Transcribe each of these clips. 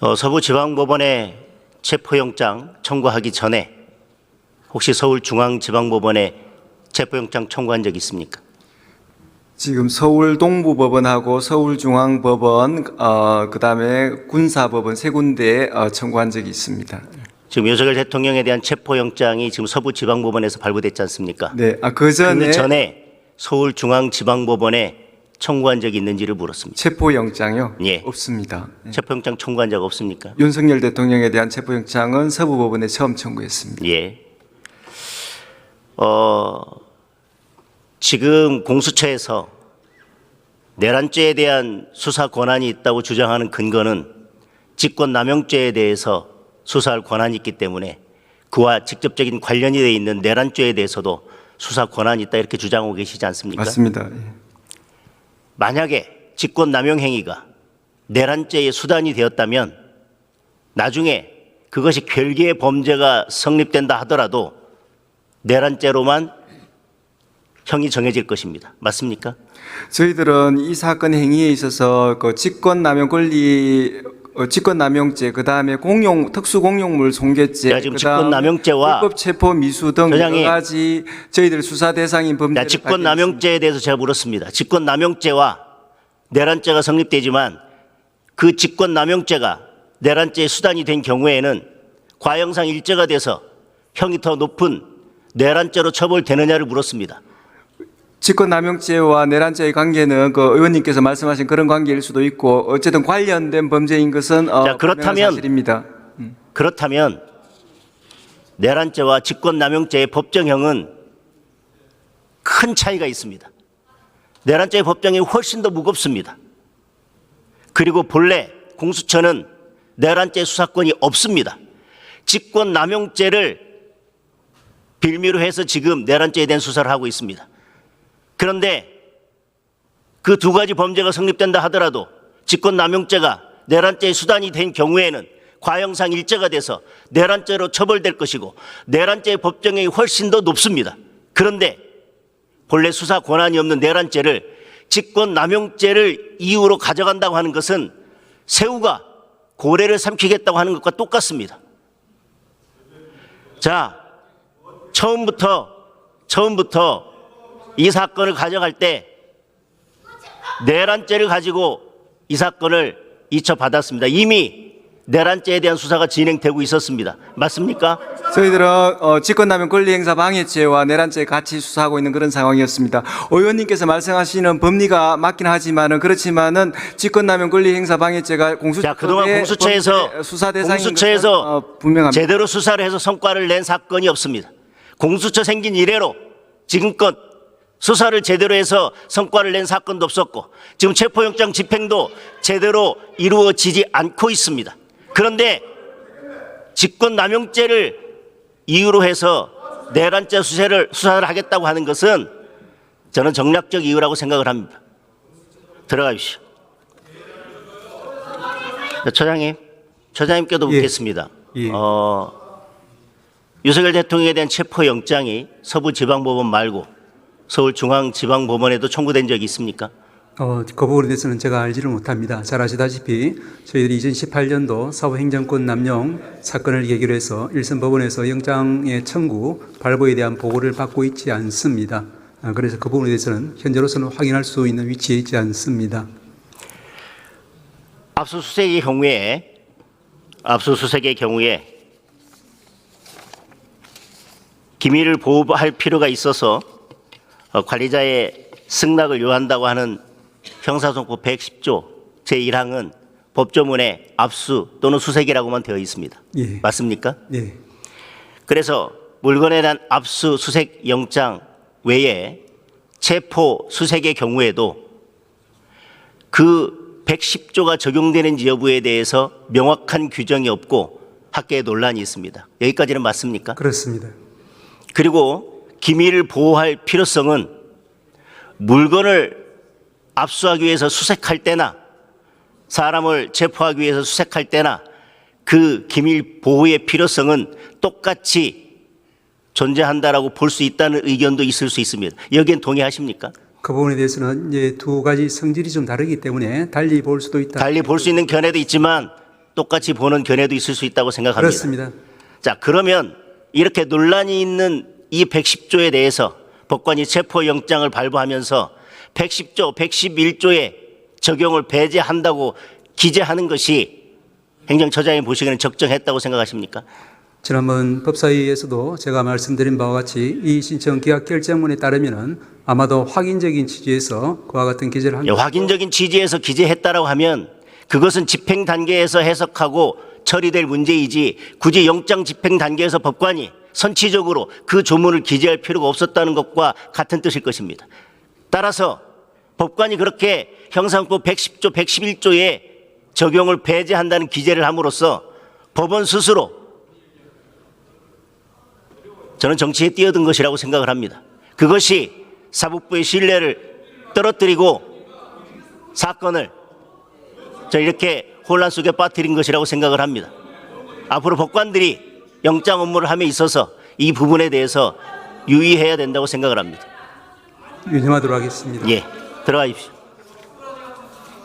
서부지방법원에 체포영장 청구하기 전에 혹시 서울중앙지방법원에 체포영장 청구한 적 있습니까? 지금 서울동부법원하고 서울중앙법원, 그다음에 군사법원 세 군데에 청구한 적이 있습니다. 지금 윤석열 대통령에 대한 체포영장이 지금 서부지방법원에서 발부됐지 않습니까? 네, 그 전에 서울중앙지방법원에 청구한 적이 있는지를 물었습니다. 체포영장요? 예. 없습니다. 체포영장 청구한 적 없습니까? 윤석열 대통령에 대한 체포영장은 서부법원에 처음 청구했습니다. 예. 지금 공수처에서 내란죄에 대한 수사 권한이 있다고 주장하는 근거는 직권남용죄에 대해서 수사할 권한이 있기 때문에 그와 직접적인 관련이 되어 있는 내란죄에 대해서도 수사 권한이 있다 이렇게 주장하고 계시지 않습니까? 맞습니다. 예. 만약에 직권남용 행위가 내란죄의 수단이 되었다면 나중에 그것이 별개의 범죄가 성립된다 하더라도 내란죄로만 형이 정해질 것입니다. 맞습니까? 저희들은 이 사건 행위에 있어서 그 직권남용 권리, 직권남용죄, 그다음에 특수공용물 손괴죄, 지금 직권남용죄와 불법 체포 미수 등 여러 가지 저희들 수사 대상인 범죄를 직권남용죄에 대해서 제가 물었습니다. 직권남용죄와 내란죄가 성립되지만 그 직권남용죄가 내란죄의 수단이 된 경우에는 과형상 일죄가 돼서 형이 더 높은 내란죄로 처벌되느냐를 물었습니다. 직권남용죄와 내란죄의 관계는 그 의원님께서 말씀하신 그런 관계일 수도 있고 어쨌든 관련된 범죄인 것은 그렇다면 사실입니다. 그렇다면 내란죄와 직권남용죄의 법정형은 큰 차이가 있습니다. 내란죄의 법정형이 훨씬 더 무겁습니다. 그리고 본래 공수처는 내란죄 수사권이 없습니다. 직권남용죄를 빌미로 해서 지금 내란죄에 대한 수사를 하고 있습니다. 그런데 그 두 가지 범죄가 성립된다 하더라도 직권남용죄가 내란죄의 수단이 된 경우에는 과형상 일죄가 돼서 내란죄로 처벌될 것이고 내란죄의 법정형이 훨씬 더 높습니다. 그런데 본래 수사 권한이 없는 내란죄를 직권남용죄를 이유로 가져간다고 하는 것은 새우가 고래를 삼키겠다고 하는 것과 똑같습니다. 자, 처음부터 이 사건을 가져갈 때 내란죄를 가지고 이 사건을 이첩받았습니다. 이미 내란죄에 대한 수사가 진행되고 있었습니다. 맞습니까? 저희들은 직권남용 권리행사 방해죄와 내란죄 같이 수사하고 있는 그런 상황이었습니다. 의원님께서 말씀하시는 법리가 맞긴 하지만은 그렇지만은 직권남용 권리행사 방해죄가 그동안 공수처에서 수사 대상인 것은 분명합니다. 제대로 수사를 해서 성과를 낸 사건이 없습니다. 공수처 생긴 이래로 지금껏 수사를 제대로 해서 성과를 낸 사건도 없었고 지금 체포영장 집행도 제대로 이루어지지 않고 있습니다. 그런데 직권남용죄를 이유로 해서 내란죄 수사를 하겠다고 하는 것은 저는 정략적 이유라고 생각을 합니다. 들어가십시오. 처장님께도 묻겠습니다. 예. 윤석열 대통령에 대한 체포영장이 서부지방법원 말고 서울중앙지방법원에도 청구된 적이 있습니까? 그 부분에 대해서는 제가 알지를 못합니다. 잘 아시다시피 저희들이 2018년도 사후행정권 남용 사건을 계기로 해서 일선 법원에서 영장의 청구 발부에 대한 보고를 받고 있지 않습니다. 그래서 그 부분에 대해서는 현재로서는 확인할 수 있는 위치에 있지 않습니다. 압수수색의 경우에 기밀을 보호할 필요가 있어서 관리자의 승낙을 요한다고 하는 형사소송법 110조 제1항은 법조문에 압수 또는 수색이라고만 되어 있습니다. 예. 맞습니까? 예. 그래서 물건에 대한 압수수색 영장 외에 체포 수색의 경우에도 그 110조가 적용되는지 여부에 대해서 명확한 규정이 없고 학계에 논란이 있습니다. 여기까지는 맞습니까? 그렇습니다. 그리고 기밀을 보호할 필요성은 물건을 압수하기 위해서 수색할 때나 사람을 체포하기 위해서 수색할 때나 그 기밀 보호의 필요성은 똑같이 존재한다라고 볼 수 있다는 의견도 있을 수 있습니다. 여기엔 동의하십니까? 그 부분에 대해서는 이제 두 가지 성질이 좀 다르기 때문에 달리 볼 수도 있다. 달리 볼 수 있는 견해도 있지만 똑같이 보는 견해도 있을 수 있다고 생각합니다. 그렇습니다. 자, 그러면 이렇게 논란이 있는 이 110조에 대해서 법관이 체포영장을 발부하면서 110조, 111조의 적용을 배제한다고 기재하는 것이 행정처장이 보시기에는 적정했다고 생각하십니까? 지난번 법사위에서도 제가 말씀드린 바와 같이 이 신청 기각 결정문에 따르면은 아마도 확인적인 취지에서 그와 같은 기재를 한 확인적인 취지에서 기재했다라고 하면 그것은 집행 단계에서 해석하고 처리될 문제이지 굳이 영장 집행 단계에서 법관이 선치적으로 그 조문을 기재할 필요가 없었다는 것과 같은 뜻일 것입니다. 따라서 법관이 그렇게 형사법 110조, 111조에 적용을 배제한다는 기재를 함으로써 법원 스스로 저는 정치에 뛰어든 것이라고 생각을 합니다. 그것이 사법부의 신뢰를 떨어뜨리고 사건을 이렇게 혼란 속에 빠뜨린 것이라고 생각을 합니다. 앞으로 법관들이 영장 업무를 함에 있어서 이 부분에 대해서 유의해야 된다고 생각을 합니다. 유념하도록 하겠습니다. 예, 들어가십시오.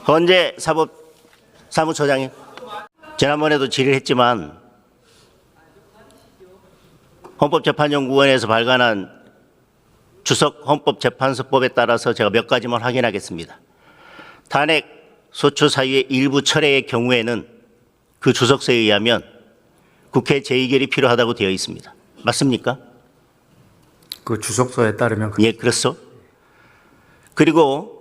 헌재 사무처장님, 지난번에도 질의를 했지만 헌법재판연구원에서 발간한 주석 헌법재판소법에 따라서 제가 몇 가지만 확인하겠습니다. 탄핵 소추 사유의 일부 철회의 경우에는 그 주석서에 의하면 국회 재의결이 필요하다고 되어 있습니다. 맞습니까? 그 주석서에 따르면 예, 그렇소. 그리고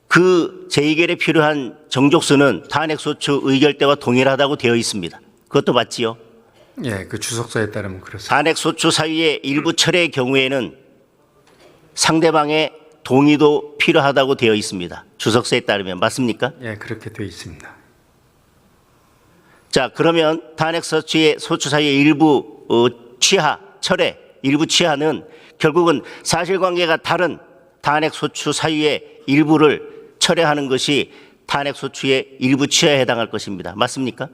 그 재의결에 필요한 정족수는 탄핵 소추 의결 때와 동일하다고 되어 있습니다. 그것도 맞지요? 예, 그 주석서에 따르면 그렇습니다. 탄핵 소추 사유의 일부 철회의 경우에는 상대방의 동의도 필요하다고 되어 있습니다. 주석서에 따르면 맞습니까? 예, 그렇게 되어 있습니다. 자, 그러면 탄핵 소추의 소추 사유의 일부 취하, 철회, 일부 취하는 결국은 사실관계가 다른 탄핵 소추 사유의 일부를 철회하는 것이 탄핵 소추의 일부 취하에 해당할 것입니다. 맞습니까?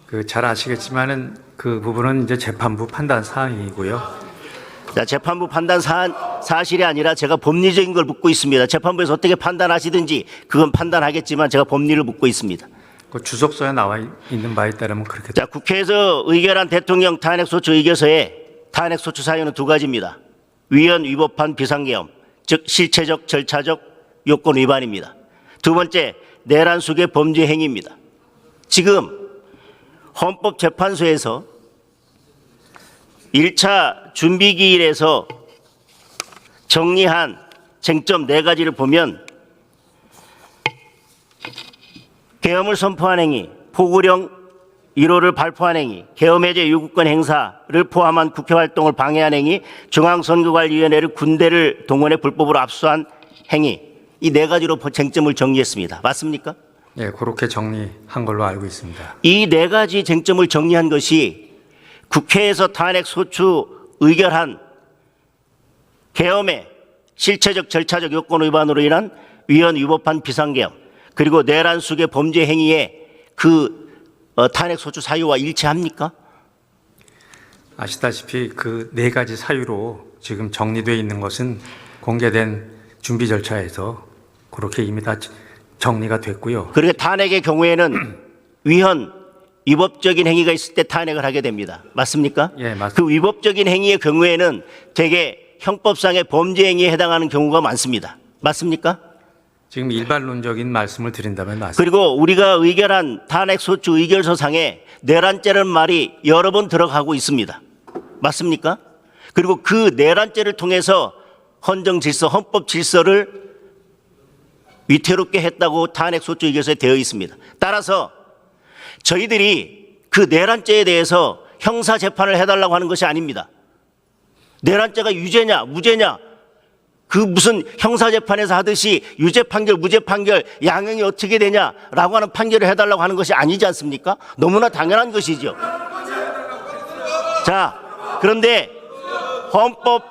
그 잘 아시겠지만은 그 부분은 이제 재판부 판단 사항이고요. 자, 재판부 판단 사실이 아니라 제가 법리적인 걸 묻고 있습니다. 재판부에서 어떻게 판단하시든지 그건 판단하겠지만 제가 법리를 묻고 있습니다. 그 주석서에 나와 있는 바에 따르면 그렇게. 자, 국회에서 의결한 대통령 탄핵소추 의결서에 탄핵소추 사유는 두 가지입니다. 위헌 위법한 비상계엄, 즉 실체적 절차적 요건 위반입니다. 두 번째, 내란숙의 범죄 행위입니다. 지금 헌법재판소에서 1차 준비기일에서 정리한 쟁점 네 가지를 보면 계엄을 선포한 행위, 포구령 1호를 발포한 행위, 계엄 해제 요구권 행사를 포함한 국회 활동을 방해한 행위, 중앙선거관리위원회를 군대를 동원해 불법으로 압수한 행위, 이 네 가지로 쟁점을 정리했습니다. 맞습니까? 예, 그렇게 정리한 걸로 알고 있습니다. 이 네 가지 쟁점을 정리한 것이 국회에서 탄핵 소추 의결한 계엄의 실체적 절차적 요건 위반으로 인한 위헌 위법한 비상계엄 그리고 내란숙의 범죄 행위에 그 탄핵 소추 사유와 일치합니까? 아시다시피 그 네 가지 사유로 지금 정리되어 있는 것은 공개된 준비 절차에서 그렇게 이미 다 정리가 됐고요. 그리고 탄핵의 경우에는 위헌 위법적인 행위가 있을 때 탄핵을 하게 됩니다. 맞습니까? 예, 맞습니다. 그 위법적인 행위의 경우에는 대개 형법상의 범죄 행위에 해당하는 경우가 많습니다. 맞습니까? 지금 일반론적인 말씀을 드린다면 맞습니다. 그리고 우리가 의결한 탄핵 소추 의결서상에 내란죄라는 말이 여러 번 들어가고 있습니다. 맞습니까? 그리고 그 내란죄를 통해서 헌정 질서, 헌법 질서를 위태롭게 했다고 탄핵 소추 의결서에 되어 있습니다. 따라서 저희들이 그 내란죄에 대해서 형사 재판을 해달라고 하는 것이 아닙니다. 내란죄가 유죄냐 무죄냐 그 무슨 형사 재판에서 하듯이 유죄 판결 무죄 판결 양형이 어떻게 되냐라고 하는 판결을 해달라고 하는 것이 아니지 않습니까? 너무나 당연한 것이죠. 자, 그런데 헌법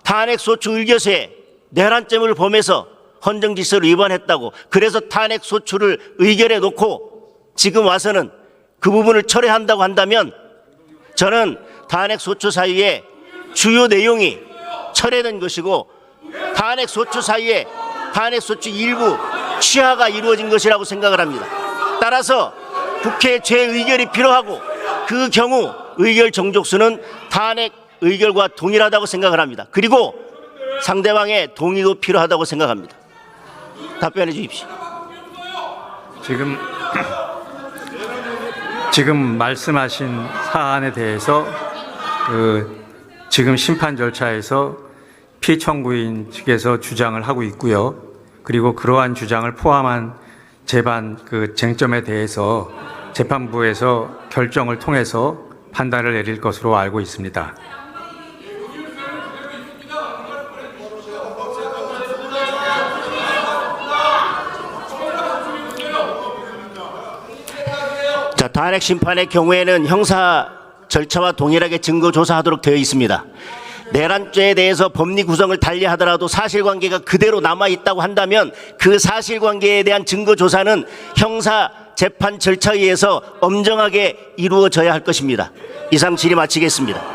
탄핵 소추 의결서에 내란죄를 범해서 헌정 질서를 위반했다고 그래서 탄핵 소추를 의결해 놓고 지금 와서는 그 부분을 철회한다고 한다면 저는 탄핵 소추 사유의 주요 내용이 철회된 것이고 탄핵 소추 사유에 탄핵 소추 일부 취하가 이루어진 것이라고 생각을 합니다. 따라서 국회 재의결이 필요하고 그 경우 의결 정족수는 탄핵 의결과 동일하다고 생각을 합니다. 그리고 상대방의 동의도 필요하다고 생각합니다. 답변해 주십시오. 지금 말씀하신 사안에 대해서 지금 심판 절차에서 피청구인 측에서 주장을 하고 있고요. 그리고 그러한 주장을 포함한 재반 쟁점에 대해서 재판부에서 결정을 통해서 판단을 내릴 것으로 알고 있습니다. 자, 탄핵 심판의 경우에는 형사 절차와 동일하게 증거 조사하도록 되어 있습니다. 내란죄에 대해서 법리 구성을 달리하더라도 사실관계가 그대로 남아 있다고 한다면 그 사실관계에 대한 증거 조사는 형사 재판 절차에 의해서 엄정하게 이루어져야 할 것입니다. 이상 질의 마치겠습니다.